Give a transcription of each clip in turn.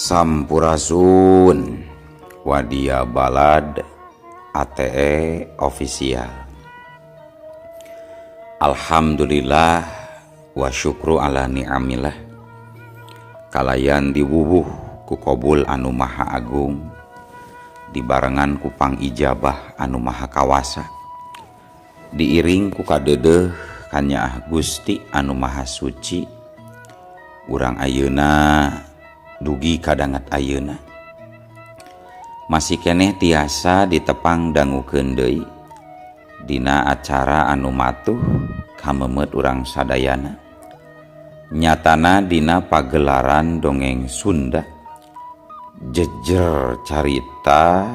Sampurasun Wadia Balad ATE Official. Alhamdulillah wa syukru ala ni'amillah. Kalayan diwuwuh ku qobul anu maha agung, dibarengan ku pangijabah anu maha kawasa, diiring ku kadeudeuh kanyaah Gusti anu maha suci. Urang ayeuna dugi kadangat ayeuna masih keneh tiasa ditepang dangukeun deui dina acara anu matuh kamemet urang sadayana, nyatana dina pagelaran dongeng Sunda jejer carita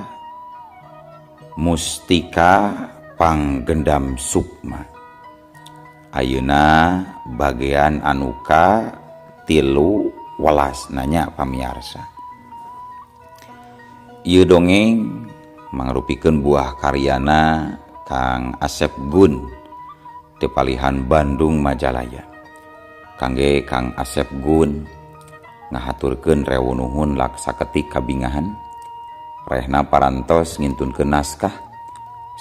Mustika Panggendam Sukma. Ayeuna bagian anuka 3 welas nanya pamiarsa. Ieu dongeng mangrupikeun buah karyana Kang Asep Gun tepalihan Bandung Majalaya. Kangge Kang Asep Gun ngahaturkeun rewu nuhun laksaketik kabingahan, rehna parantos ngintunkeun naskah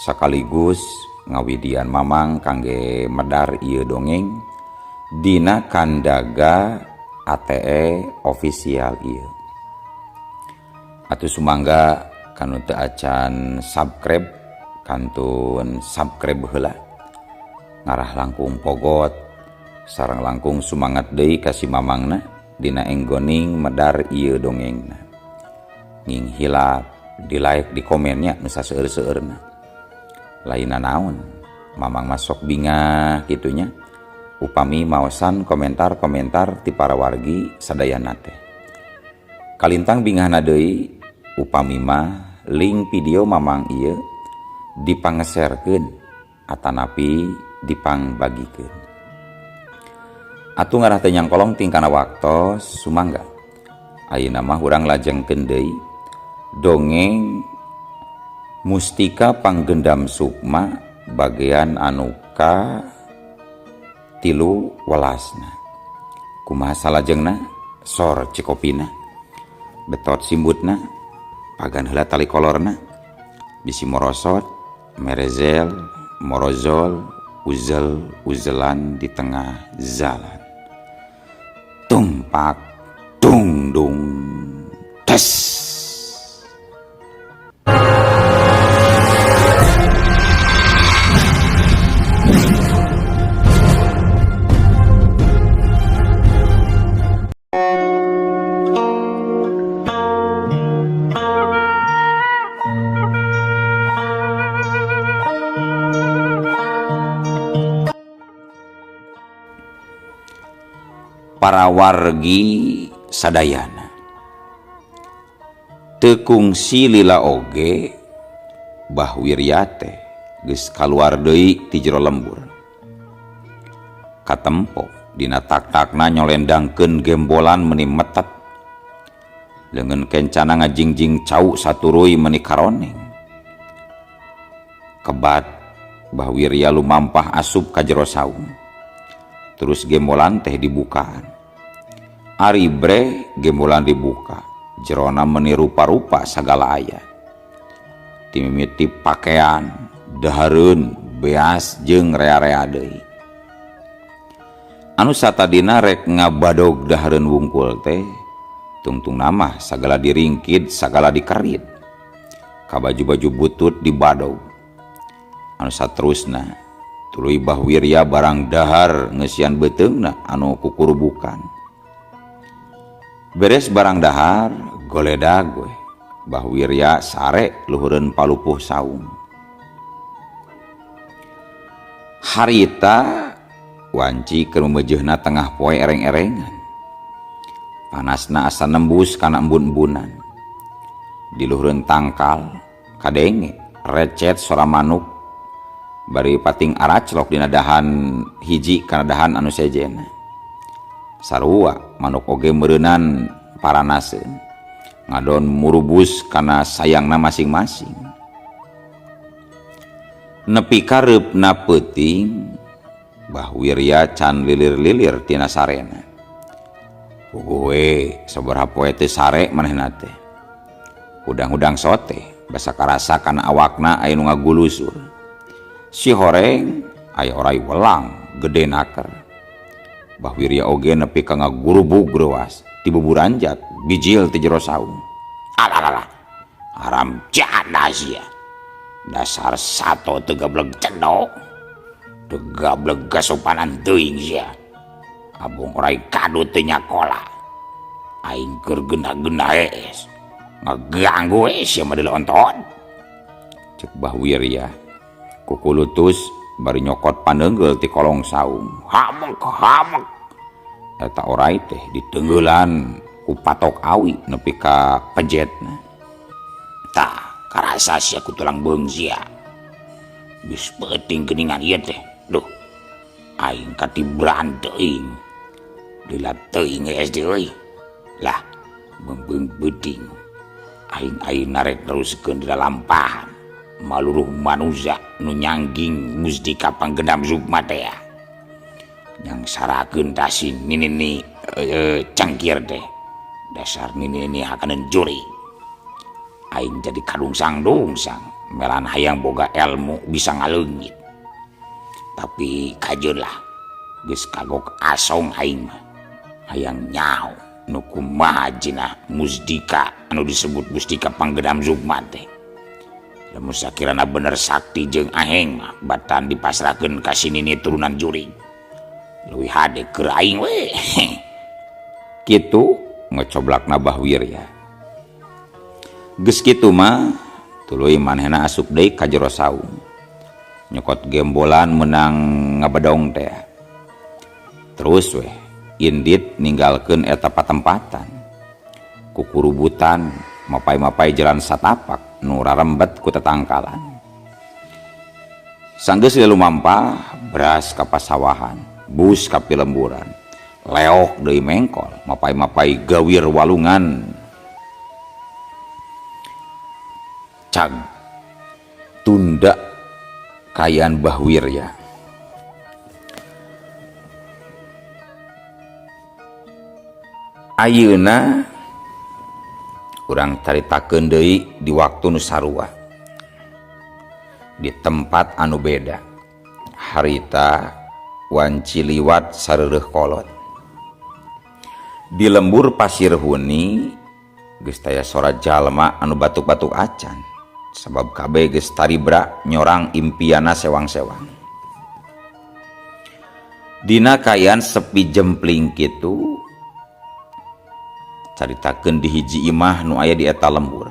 sakaligus ngawidian mamang kangge medar ieu dongeng dina kandaga ATE Official ieu. Atuh sumangga kanu teu acan subscribe kantun subscribe heula, ngarah langkung pogot sareng langkung sumangat deui ka si mamangna dina enggoning medar ieu dongengna. Nging hilap di like di komennya nu saseueur-seueurna. Lainna naon, mamang masok bingah kitunya upami maosan komentar-komentar ti para wargi sadayana teh. Kalintang bingahna deui upami mah link video mamang ieu dipangeserkeun atanapi dipangbagikeun. Atuh ngarah teh nyangkolong tingkana waktos sumangga ayeuna mah urang lajengkeun deui dongeng Mustika Panggendam Sukma bagian anu ka 3 welasna. Kumaha salajengna sor cikopina, betot simbutna, pagan heula tali kolorna, bisi morosot, merezel, morozol, uzel-uzelan di tengah jalan. Tumpak, dung dung, tes. Para wargi sadayana teu kungsi lila oge bahwirya teh geus kaluar deui ti jero lembur. Katempo dina tak-takna nyolendangkeun gembolan meuni metet, leungeun kencana ngajingjing cau saturuy meuni karoneng. Kebat bahwirya lumampah asup ka jero saung, terus gembolan teh dibukaan. Ari bre gembolan dibuka, jerona meuni rupa-rupa sagala aya. Ti mimiti pakaian, dahareun, beas jeung rea-rea deui. Anu satadina rek ngabadog dahareun wungkul teh, tungtung namah sagala diringkid, sagala dikerit. Ka baju-baju butut dibadog. Anu saterusna tuluy bahwirya barang dahar ngeusian beuteungna anu kukurubukan. Beres barang dahar goledag we bahwirya sare luhureun palupuh saung. Harita wanci keur meujeuhna tengah poe ereng-erengan, panasna asa nembus kana embun-embunan. Di luhureun tangkal kadenge recet sora manuk bari pating araclok dina dahan hiji kana dahan anu sejena. Sarua manuk oge meureunan paranaseun ngadon murubus kana sayangna masing-masing. Nepi ka reupna peuting bahwirya can lilir-lilir tina sarena. Puguh sabaraha poe teu sare manehna teh. Udang-udang sote basa karasa kana awakna aya nu ngagulusur. Si horeng aya orai welang gede naker. Bah Wirya oge nepi ka ngagurubug greuwas ti buburanjat bijil ti jero saung. Alah haram jada sia. Dasar sato teu gablek cendok. Teu gablek gasopanan teuing sia. Abong orai kadu teu nyakola. Aing keur genah-genah es. Ngaganggu sia mah onton. Cek Bah Wirya. Kukulutus bari nyokot paneungeul ti kolong saung. Hamek. Eta orai teh diteungeulan ku patok awi nepi ka pejetna. Tah karasa sia ku tulang beung sia. Geus peuting geuningan ieu teh. Duh. Aing katibran teuing. Lila teuing geus deui. Lah, beung beuting. Aing narek teruskeun di lalampahan. Maluruh manusia nu nyangging mustika panggendam Sukma teh. Yang sarakeun tasi nini cangkir teh. Dasar nini hakaneun juri. Aing jadi kadungsang-dungsang. Melan hayang boga ilmu bisa ngaleungit. Tapi kajeun lah. Geus kagok asong aing mah. Hayang nyao. Nu kumaha cenah mustika anu disebut mustika panggendam Sukma teh. Lamun sakirana bener sakti jeung aheng mah batan dipasrahkeun ka sinini turunan juring. Leuwih hade keur aing we. Kitu ngocoblakna Bah Wirya. Geus kitu mah tuluy manehna asup deui ka jero saung. Nyokot gembolan menang ngabedong teh. Terus we indit ninggalkeun eta patempatan. Kukurubutan mapai-mapai jalan satapak nu rarembet ku tetangkalan. Sanggeus lumampah beras ka pasawahan, bus ka pilemburan. Leok deui mengkol, mapai-mapai gawir walungan. Cag tunda kayaan Bah Wirya. Ayeuna urang caritakeun deui di waktu nu sarua. Di tempat anu beda. Harita wanci liwat sareureuk kolot. Di lembur pasir huni geus taya sora jalma anu batuk-batuk acan. Sabab kabeh geus taribra nyorang impiana sewang-sewang. Dina kayan sepi jempling kitu caritakeun di hiji imah nu aya di eta lembur.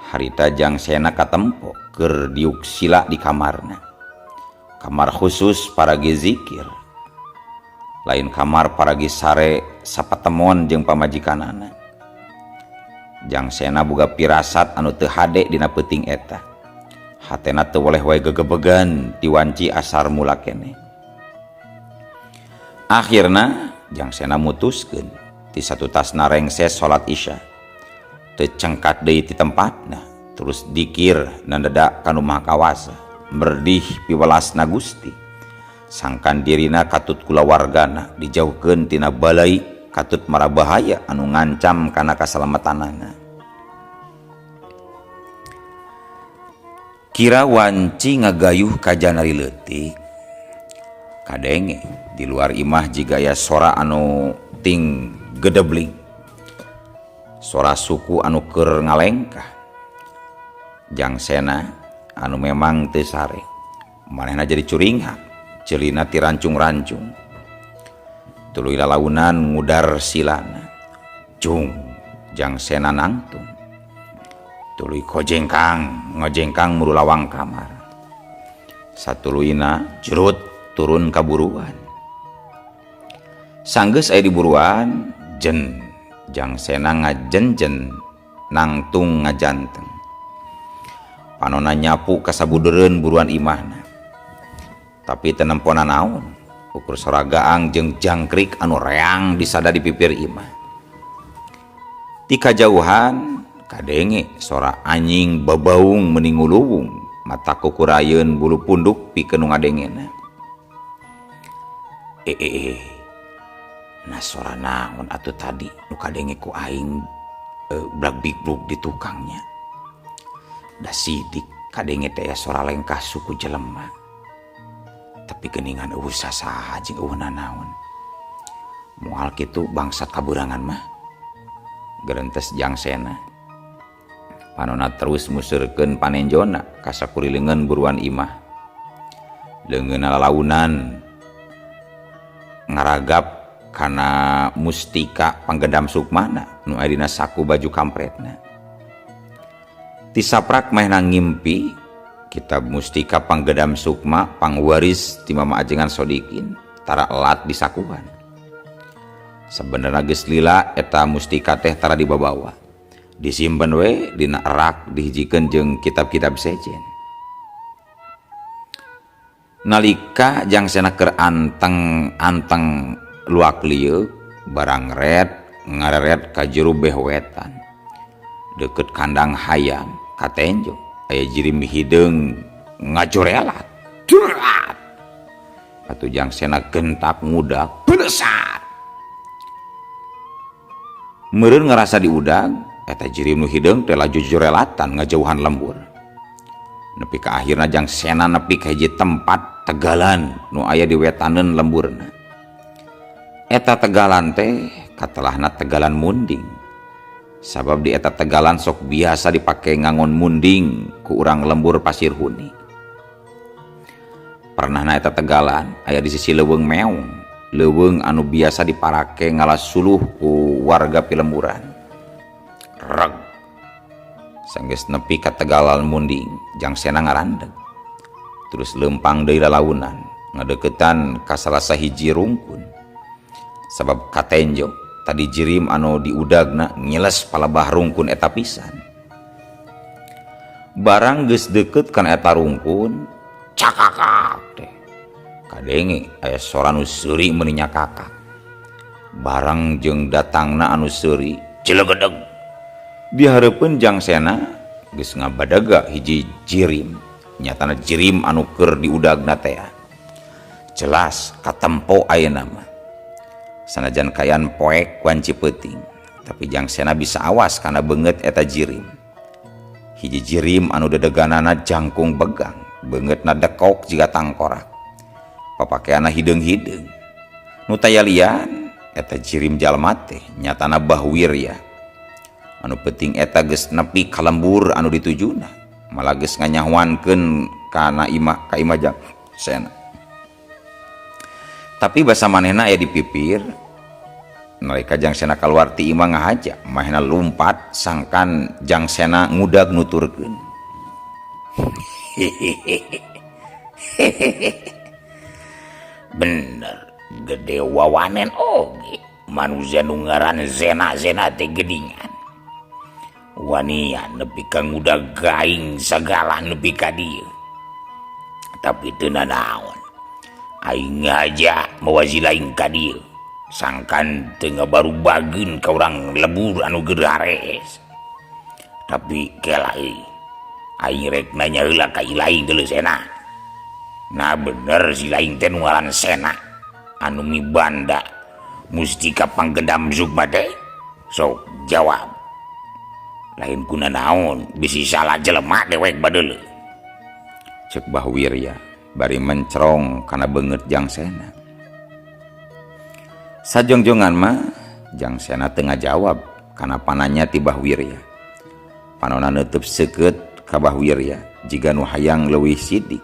Harita Jangsena katempo keur diuk sila di kamarna. Kamar khusus paragi zikir. Lain kamar paragi sare sapatemon jeung pamajikanana. Jangsena boga pirasat anu teu hade dina peuting eta. Hatena teu woleh wae gegebegan ti wanci asar mula keneh. Akhirna Jangsena mutuskeun ti satu tasna rengses salat isya. Teu cengkat deui ti tempatna, terus dikir nandeda ka Nu Maha Kawasa, merdih piwelasna Gusti. Sangkan dirina katut kulawargana dijauhkeun tina balai katut marabahaya anu ngancam kana kasalamatanana. Kira wanci ngagayuh ka janari leutik. Kadenge di luar imah jigaya sora anu ting gedebling. Sora suku anu keur ngalengkah. Jangsena anu memang teu sare. Manehna jadi curinghak, ceulina ti rancung-rancung. Tuluy lalaunan ngudar silana. Cung Jangsena nangtung. Tuluy ngojengkang muru lawang kamar. Satuluyna jerut turun ka buruan. Sanggeus aya di buruan, jen Jangsena ngajenjen nangtung ngajanteng. Panonna nyapu ka sabudeureun buruan imahna. Tapi teu nempona naon, ukur sora gaang jeung jangkrik anu reang disada di pipir imah. Ti kajauhan kadenge sora anjing babaung meuning nguluwung, mata kukurayeun bulu punduk pikeun nu ngadengena. Nah sora naon atuh tadi nu kadenge ku aing blag-biglug di tukangnya. Da sidik kadenge teh sora lengkah suku jelema. Tapi geuningan eueuh sasaha jeung eueuh nanaon. Moal kitu bangsat kaburangan mah gerentes jangsena. Panonna terus museurkeun panenjona ka sakurilingeun buruan imah. Leungeunna lalaunan ngaragap kana mustika panggedam sukmana nu aya dina saku baju kampretna. Ti saprak mehna ngimpi kitab mustika panggedam sukma pangwaris ti Mama Ajengan Sodikin tara elat di sakuan. Sebenarnya geus lila eta mustika teh tara dibabawa. Disimpen we dina rak dihijikeun jeung kitab-kitab sejen. Nalika jangsena keur anteng luak lieu barang red ngareret ka jero behwetan. Deukeut kandang hayam katenjo aya jirim hideung ngajorelat. Durat. Atuh jangsena gentak ngudag belesat. Meureun ngerasa diudag eta jirim nu hideung teh laju jorelatan ngajauhan lembur. Nepi ka akhirna jangsena nepi ka hiji tempat tegalan nu aya di wetaneun lemburna. Eta tegalan teh katelahna tegalan munding. Sabab di eta tegalan sok biasa dipake ngangon munding ku urang lembur pasir huni. Pernahna eta tegalan aya di sisi leuweung meong, leuweung anu biasa diparake ngalasuluh ku warga pilemburan. Reg sanggeus nepi ka tegalan munding jangsena ngarandeg. Terus lempang deui lalaunan ngadeuketan ka salah sahiji rungkun. Sabab katenjo tadi jirim anu diudagna ngiles palebah rungkun eta pisan. Barang geus deukeut kana eta rungkun cakakak teh. Kadenge aya sora nu seuri meuni nyakakak. Barang jeung datangna anu seuri cilegedeg. Dihareupeun jangsena geus ngabadaga hiji jirim. Nyatana jirim anu keur diudagna teh. Jelas katempo ayeuna mah. Sanajan kayan poek wanci peuting, tapi jangsena bisa awas kana beungeut eta jirim. Hiji jirim anu dedeganana jangkung begang, beungeutna dekok jiga tangkorak. Papakeana hideung-hideung. Nu tayalian eta jirim jalma teh nyatana Bahwirya. Anu penting eta geus nepi ka lembur anu ditujuna, malah geus nganyahwankeun kana imah ka imah jangsena. Tapi basa manehna aya dipipir nalika jangsena kaluar ti imah ngahaja manehna lumpat sangkan jangsena ngudag nuturkeun. Bener gede wawanen oge manusia nu ngaran Zena teh gedingan. Wanian nepi ka ngudag gaing sagala nepi ka dieu. Tapi teu nanaon. Aing aja mawazi lain ka dieu sangkan teu ngabarubageun ka urang lebur anu geudares. Tapi kelai aing rek nanya heula ka ilaing geuleuh Sena. Nah bener si laing teh nu ngaran Sena anu mibanda mustika panggedam sukma teh. Sok jawab. Lain kunaon bisi salah jelema dewek badeuleu. Ceuk Bahwirya bari mencrong kana beungeut jangsena. Sajongjongan mah jangsena teu ngajawab kana pananya ti Bahwirya. Panonna neuteuf seukeut ka Bahwirya jiga nu hayang leuwih sidik.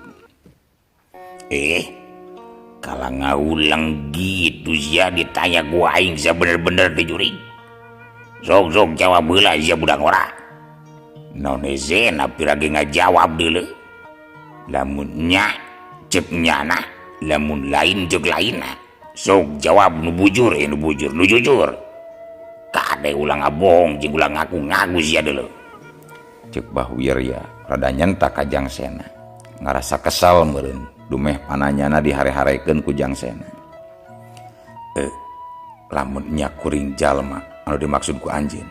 Kala ngaulang gitu sia ditanya ku aing sia bener-bener teh jurig. Sok jawab heula sia budak ora. Naon Zena pirage ngajawab deuleu. Lamun nya cek nyana, lamun lain jeung lainna. Sok jawab nu bujur nu jujur. Kade ulang ngabohong jeung ulang ngaku-ngaku sia deuleu. Cek Bahwirya rada nyentak ka jangsena. Ngarasa kesal meureun dumeh pananyana dihare-harekeun ku jangsena. Lamun nya kuring jalma anu dimaksud ku anjeun.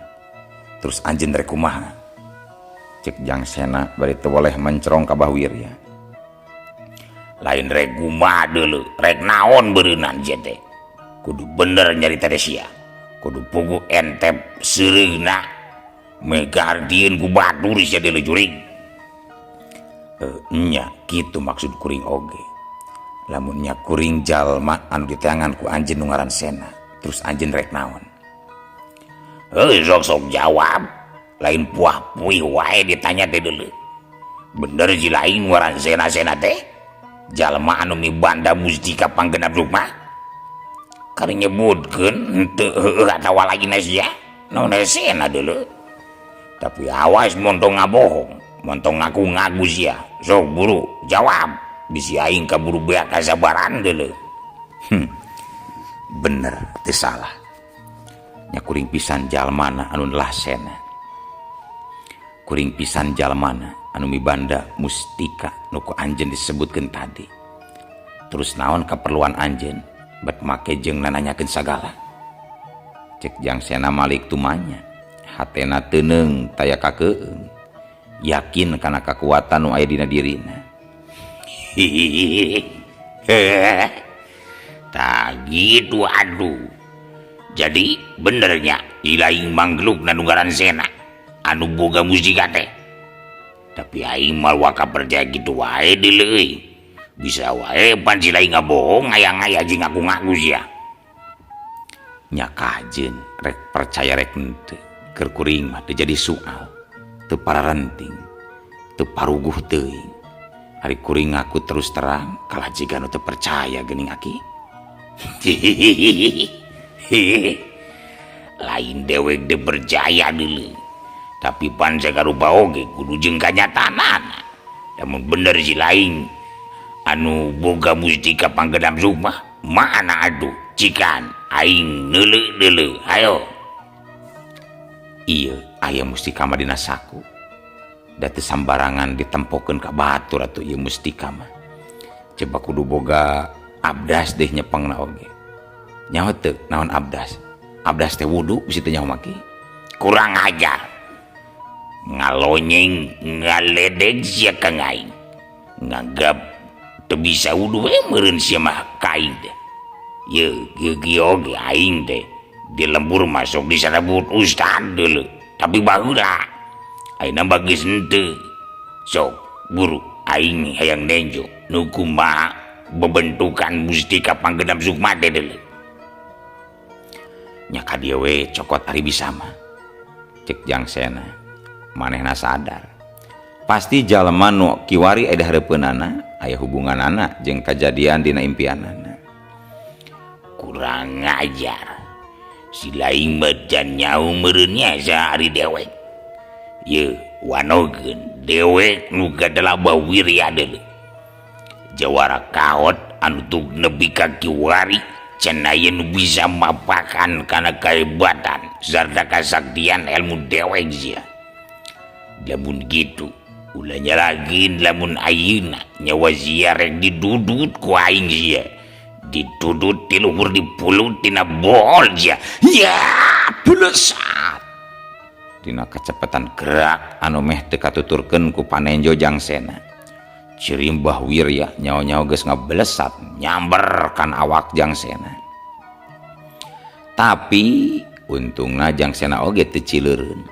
Terus anjeun rek kumaha? Cek jangsena bari teu boleh mencrong ka Bahwirya. Lain rek kumaha deuleu, rek naon beureunan je teh. kudu bener nyarita sia, kudu pugu entep sereuna megardian ku batur sia deuleu juring. Nya kitu maksud kuring oge. Lamun nya kuring jalma anu diteangan ku anjeun nu ngaran Sena, terus anjeun rek naon? Sok jawab, lain puah-puih wae ditanya teh deuleu. Bener ji lain ngaran Sena teh? Jalma anu mibanda mustika panggenap rumah? Kari nyebutkeun henteu heueuh atawa lagina sia, naon Sena deuleu. Tapi awas montong ngabohong, montong ngaku-ngaku sia. Sok buru jawab, bisi aing kaburu beak kasabaran deuleu. Bener teu salah. Nya kuring pisan jalmana anu lah Sena. Kuring pisan jalmana anu mibanda mustika nu ku anjeun disebutkeun tadi. Terus naon kaperluan anjeun bet make jeung nananyakeun sagala? Cek Jang Sena malik tumanya, hatena teuneng taya kakeueung, yakin kana kakuatan nu aya dina dirina. Tah gitu aduh. Jadi benernya ilaing manggluk nu ngaran Sena anu boga mustika teh. Tapi aing mal waka percaya gitu wae deuleu. Bisa wae pan si lain ngabohong ngayang-ngayang jeung ngaku-ngaku sia. Nya kajeun rek percaya rek henteu. Keur kuring mah teu jadi soal, teu pararenting, teu paruguh teuing. Ari kuring ngaku terus terang kalajigan nu teu percaya geuning aki. Lain dewek de percaya deuleu. Tapi pan sakarupa oge kudu jeung kanyatanana. Namun bener si lain anu boga mustika panggenap rumah mana aduh cikan aing neuleu hayo. Iya aya mustika mah dina saku. Da teu sambarangan ditempokeun ka batur atuh ieu mustika mah. Coba kudu boga abdas deh nyepengna oge. Nyaho teu naon abdas? Abdas teh wudu bisi teu nyaho make. Kurang ajar. Ngalonyeng ngaledeg sia kang aing. Nganggap teu bisa wudu we meureun sia mah kaing teh. Ye oge aing teh di lembur masuk disebut ustad deuleu. Tapi baheula. Ayeuna bageus henteu. Sok buru aing hayang nenjo nu kumaha bebentukan mustika panggenap sukma teh deuleu. Nya ka dieu we cokot ari bisa mah. Cek Jang Sena, manehna sadar. Pasti jalma nu kiwari aya hareupeunana aya hubunganana jeung kajadian dina impianana. Kurang ajar. Si laing badan nyaho meureun nya sahari dewek. Ye wanogeun dewek nu gadalaba wirya deuleu. Jawara kaot anu tug nepi ka kiwari cenah nu bisa mapakan kana kahebatan sarta kasaktian ilmu dewek sia. Lamun gitu ulah nyalagin lamun ayeuna nyawa sia rek didudut ku aing sia. Didudut ti luhur dipulut tina bol sia. Ya bulesat. Dina kecepatan gerak anu meh teu katuturkeun ku panenjo Jang Sena. Cirimbah wirya nyawa-nyawa geus ngabelesat nyamber kan awak Jang Sena. Tapi untungna Jang Sena oge teu cileureun.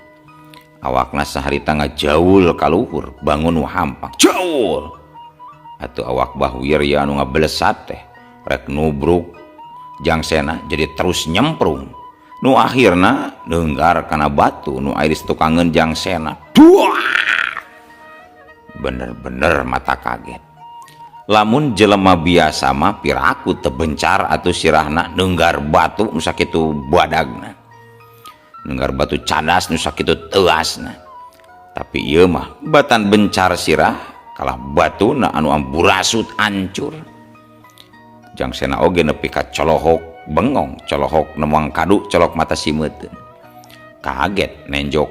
Awakna saharita ngajaul ka luhur bangun hampang. Jaul. Atuh awak bah wirya anu ngabelesat teh rek nubruk Jang Sena jadi terus nyemprung. Nu akhirna neunggar kana batu nu aya di tukangeun Jang Sena. Duah! Bener-bener mata kaget. Lamun jelema biasa mah piraku teu bencar atuh sirahna neunggar batu nu sakitu badagna. Neunggar batu cadas nu sakitu teuasna. Tapi ieu mah batan bencar sirah kalah batuna anu amburasut hancur. Jang Sena oge nepi ka colohok bengong, colohok nemuang kadu, colok mata simeuteun. Kaget nenjo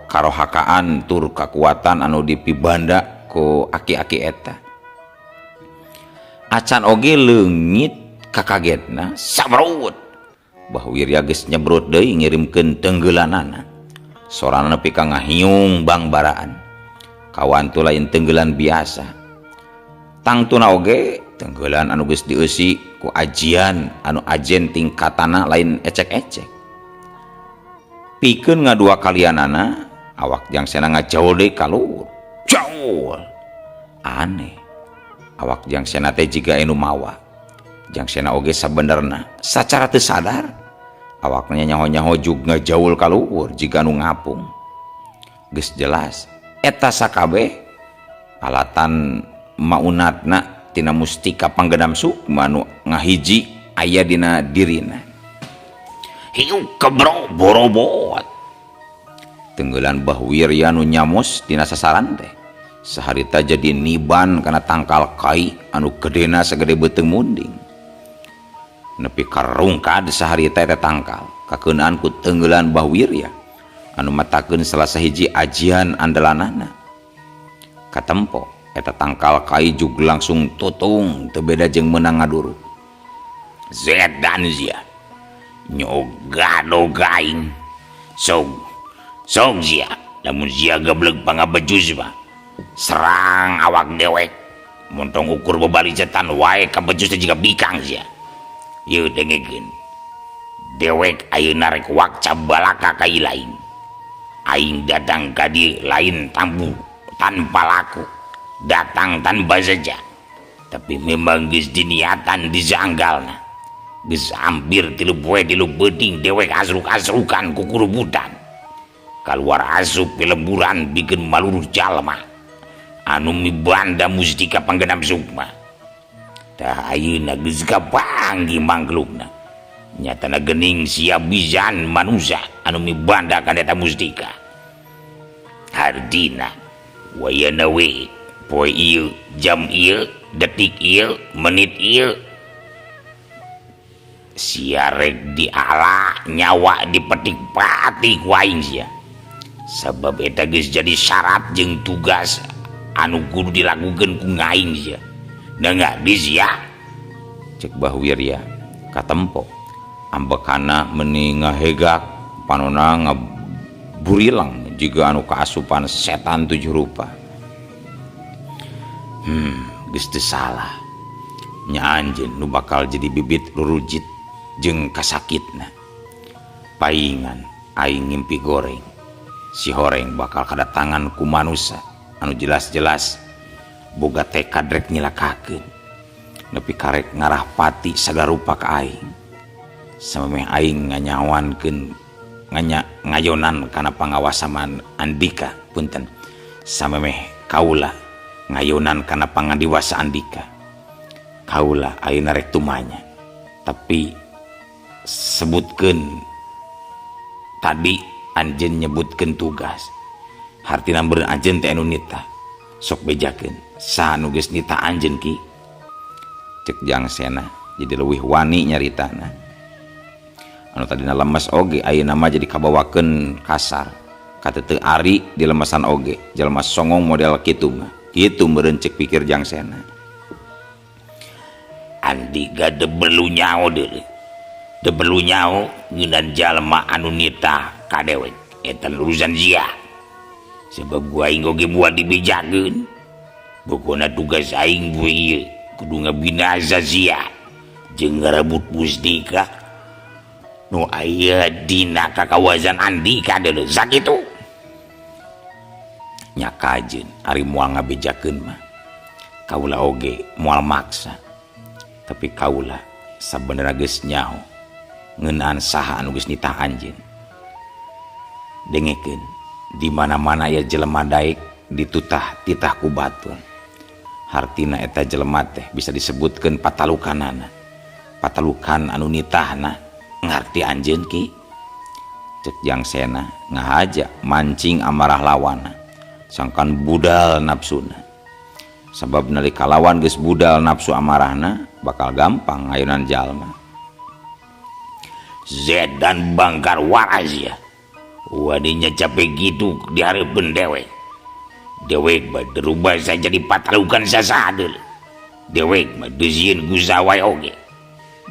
karohakaan tur kakuatan anu dipibanda ku aki-aki eta. Acan oge leungit kakagetna sabrut. Bah wirya geus nyebrut deui ngirimkeun tenggeulanana. Sorana nepi ka ngahiung bangbaraan. Kawan tu lain tenggeulan biasa. Tangtuna oge tenggeulan anu geus dieusi ku ajian anu ajen tingkatana lain ecek-ecek. Pikeun ngadua kalianana awak Jangsena ngajaul deui kaluhur. Jaul. Aneh. Awak Jangsena teh jiga anu mawa. Jangsena oge sabenerna sacara teu sadar awaknya nyaho-nyaho jug ngajaul kaluhur jiga anu ngapung. Geus jelas eta sakabeh alatan maunatna tina mustika panggenam sukma nu ngahiji aya dina dirina. Hiu kebro borobot. Tenggelan Bahwirya nu nyamos dina sasaran teh saharita jadi niban kana tangkal kai anu gedena sagede beuteung munding. Nepi karungkad saharita eta tangkal kakeunaan ku tenggelan Bahwirya anu matakeun salah sahiji ajian andalanana. Katempo eta tangkal kai jug langsung tutung teu beda jeung meunang ngaduru. Zedan zia nyoga aing sok zia lamun zia gebleg pangabejus mah serang awak dewek montong ukur babalicetan wae ka bejus teh jiga bikang zia. Ieu dengekeun dewek ayeuna rek wakca balaka ka ilaing aing datang ka dieu lain tambu tanpa laku datang tanpa saja tapi memang geus diniatan di janggalna geus hampir 3 poe 3 beding dewek asruk-asrukan ku kurubutan kaluar asup pilemburan bikin maluruh jalma anu mibanda mustika panggenam sukma tah ayeuna geus kapanggi mangklukna nyatana geuning sia bijan manusia anu mibanda kana eta mustika hardina wayana we poe ieu jam ieu detik ieu menit ieu sia rek diala nyawa dipetik pati ku aing sia sabab eta geus jadi syarat jeung tugas anu kudu dilakukeun ku ngaing sia nangga di sia cek Bahwirya katempo ambekana meuni ngahegak panonna ngaburilang jiga anu kaasupan setan 7 rupa. Geus teu salah nya anjeun nu bakal jadi bibit rurujit jeung kasakitna. Paingan aing ngimpi goreng si horeng bakal kadatangan ku manusia anu jelas-jelas boga tekad rek nyilakakeun nepi karek ngarah pati sagarupa ka aing samemeh aing nganyawankeun ngayonan kana pangawasaman Andika punten samemeh kaula ngayonan kana pangandiwasa Andika kaula ayeuna rek tumanya tapi sebutkeun tadi anjeun nyebutkeun tugas hartina beureun anjeun teh anu nita sok bejakeun saha nu geus nita anjeun ki cek Jangsena jadi leuwih wani nyaritana anu tadina lemes oge ayeuna mah jadi kabawakeun kasar kata teu ari di lemesan oge jalma songong model kitu mah kitu meureun cek pikir Jangsena. Andika debelu nyaho deuleu debelu nyaho ngeunaan jalma anu nita ka dewek eta urusan zia sebab gua aing oge moal dibejakeun pokona tugas aing poe ieu kudu ngabinasa zia jeung ngarebut mustika nu aya dina kakawasan Andika deuleu sakitu nya kajeun ari moal ngabejakeun mah kaula oge moal maksa tapi kaula sabenerna geus nyaho ngeunaan saha anu geus nitah anjeun. Dengekeun di mana-mana ya jelema daek ditutah-titah ku batur. Hartina eta jelema teh bisa disebutkeun patalukanana. Patalukan anu nitahna ngarti anjeun ki. Cek Jangsena ngahaja mancing amarah lawana. Sangkan budal nafsuna. Sabab nalika lawan geus budal nafsu amarahna bakal gampang ngayunan jalma. Zedan bangkar waras ya wadinya capek gitu dihareupeun dewek mah dirubah saja jadi patalukan sasadel dewek mah deuzeun gusawai oge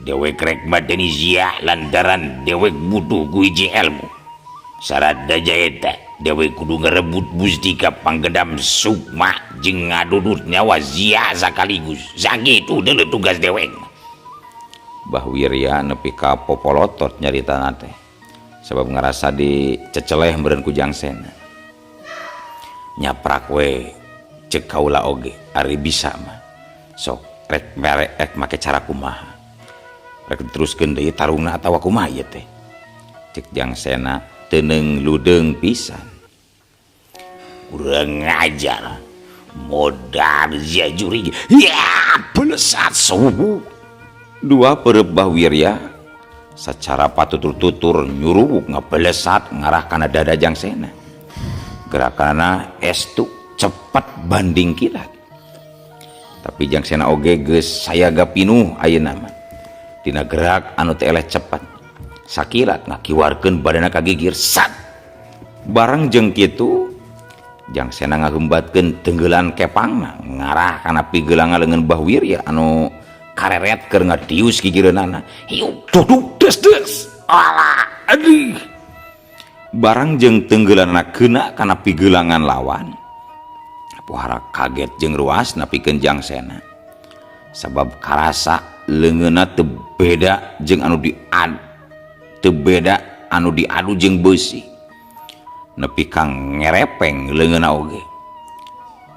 dewek rek mateni zia lantaran dewek butuh ku hiji ilmu syarat daja eta dewek kudu ngarebut mustika panggedam sukma jeung ngadudut nyawa zia sakaligus sakitu deuleu tugas dewek Bahwirya nepi ka popolotot nyaritana teh sabab ngerasa diceceleh meureun ku Jangsena. Nyaprak we ceuk kaula oge ari bisa mah sok rek make cara kumaha rek teruskeun deui tarungna atawa kumaha ieu teh ceuk Jangsena teuneng ludeung pisan. Urang ngajar modal jajuri ya pelesat subuh. Dua peureup Bahwirya secara patutur-tutur nyuruh ngapelesat ngarah kana dada Jangsena. Gerakanna estu cepat banding kilat. Tapi Jangsena oge geus sayaga pinuh ayeuna mah. Dina gerak anu teu eleh cepat. Sakilat ngakiwarkeun badanna ka gigir sat. Barang jeung kitu Jangsena ngaheumbatkeun tenggeulan kepangna ngarah kana pigeulangan leungeun Bahwirya anu kareret keur ngatius gigireunana. Hiup duduk des. Alah aduh. Barang jeung tenggelanna keuna kana pigeulangan lawan. Pohara kaget jeung ruas napikeun Jangsena. Sabab karasa leungeunna teu beda jeung anu diadu jeung beusi. Nepi kang ngerepeng leungeunna oge.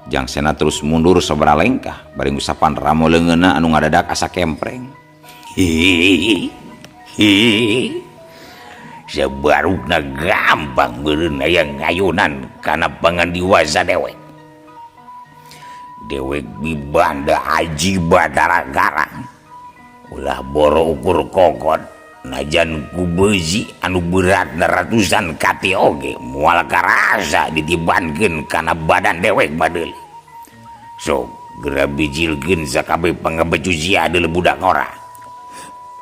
Jangsena terus mundur sabaraha lengkah bari ngusapan ramo leungeunna anu ngadadak asa kempreng. Sabarukna gampang meureun aya ngayunan kana pangandiwasa dewek. Dewek bibanda aji batara garang. Ulah boro ukur kokot najan ku beusi anu beratna ratusan kati oge moal karasa ditibankeun kana badan dewek badeul. Sok geura bijilkeun sakabeh pangabecu sia deuleu budak ora.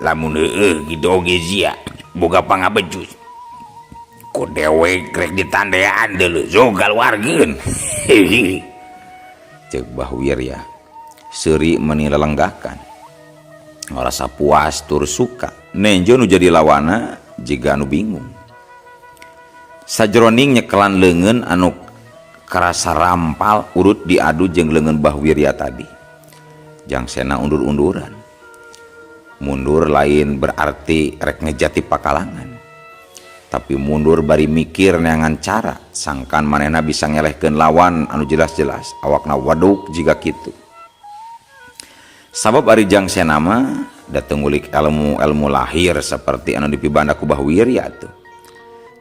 Lamun heueuh kitu oge sia boga pangabecus ku dewek rek ditandean deuleu sok kaluarkeun. Ceuk Bahwirya seuri meuni lelenggahkan ngarasa puas tur suka nenjo nu jadi lawana jiga anu bingung. Sajroning nyekelan leungeun anu karasa rampal urut diadu jeung leungeun Bahwirya tadi. Jangsena undur-unduran. Mundur lain berarti rek ngejati pakalangan. Tapi mundur bari mikir neangan cara sangkan manehna bisa ngelehkeun lawan anu jelas-jelas awakna waduk jiga kitu. Sabab ari Jangsena mah da teu ngulik ilmu lahir saperti anu dipibanda ku Bahwirya tuh.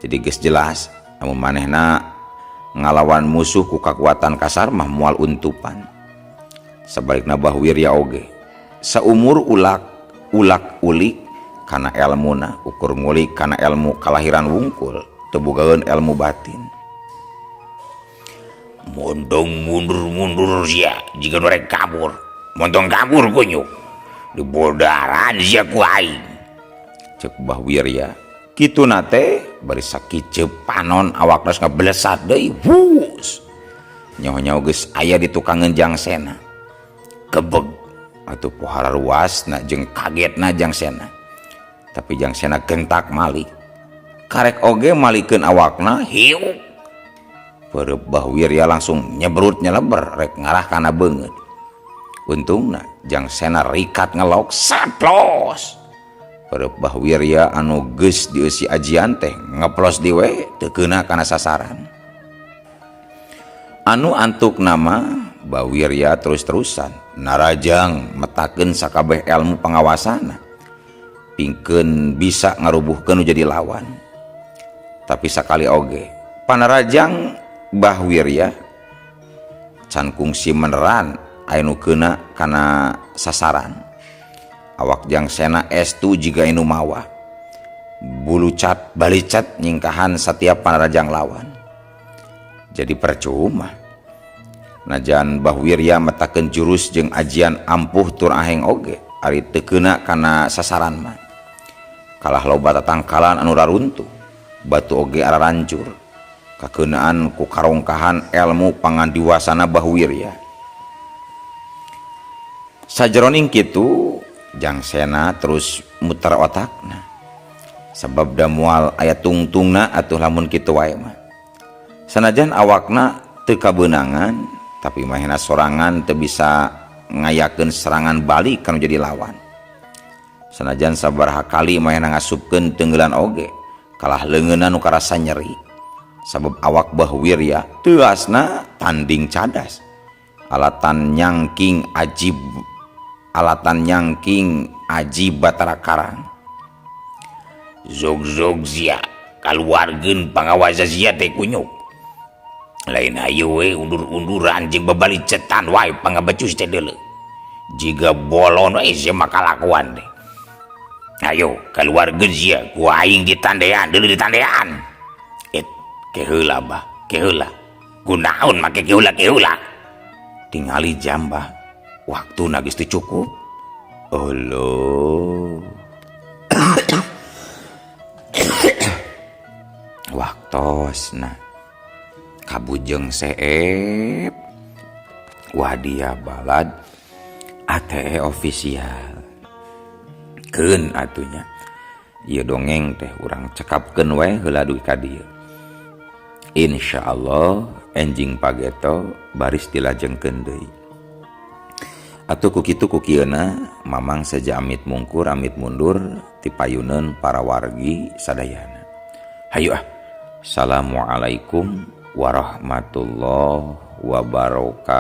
Jadi geus jelas amun manehna ngalawan musuh ku kakuatan kasar mah moal untupan. Sabalikna Bahwirya oge saumur ulak-ulik kana elmuna ukur ngulik kana ilmu kalahiran wungkul teu bogaeun ilmu batin. Mondong mundur sia jika norek kabur. Montong kabur kunyuk. Dibodaran sia ku aing. Ceuk Bahwirya. Kitu nate bari sakiceu panon awakna ngablesat deui. Wus. Nyaho-nyaho geus aya di tukangeun Jangsena. Kebeg atuh pohara ruasna jeung kagetna Jangsena. Tapi Jangsena gentak malik. Karek oge malikeun awakna hiuk. Peureup Bahwirya langsung nyebrut nyeleber rek ngarah kana beungeut. Untungna Jangsena rikat ngelok saplos. Peureup Bahwirya anu geus dieusi ajian teh ngeplos di we teu keuna kana sasaran. Anu antuk nama Bahwirya terus-terusan narajang metakeun sakabeh ilmu pangawasana. Pingkeun bisa ngarubuhkeun nu jadi lawan. Tapi sakali oge panarajang Bahwirya can kungsi meneran aya nu keuna kana sasaran. Awak Jangsena estu jiga anu mawa. Bulucat balicat nyingkahan setiap panarajang lawan. Jadi percuma. Najan Bahwirya metakeun jurus jeung ajian ampuh tur aheng oge ari teu keuna kana sasaran mah. Kalah loba tatangkalan anu raruntuh, batu oge ararancur. Kakeunaan ku karongkahan ilmu pangandiwasana Bahwirya. Sajroning kitu Jangsena terus muter otakna. Sabab da moal aya tungtungna atuh lamun kitu wae mah. Sanajan awakna teu kabeunangan, tapi mahena sorangan teu bisa ngayakeun serangan balik kanu jadi lawan. sanajan sabaraha kali mayana ngasupkeun tenggelan oge kalah leungeunna nu karasa nyeri sabab awak Bah Wirya teu asna tanding cadas alatan nyangking aji Batara Karang. Zog zia kaluargeun pangawaza zia teh kunyuk lain hayu we undur-unduran jeung babalicetan wae pangabecus teh deuleu jiga bolon we sia makalakuan teh. Ayo kaluargeun zia ku aing ditandean deuleu ditandean ke heula bah ke heula kunaon make ke heula tingali jam bah waktuna geus teu cukup. Allah waktosna kabujeng seep wadia balad ATE official keun atunya ieu dongeng teh urang cekapkeun wae heula dugi ka dieu insyaallah enjing pageto baris dilajengkeun deui atuh kukitu kukieuna mamang saja amit mungkur amit mundur ti payuneun para wargi sadayana. Hayu Assalamualaikum warahmatullahi wabarakatuh.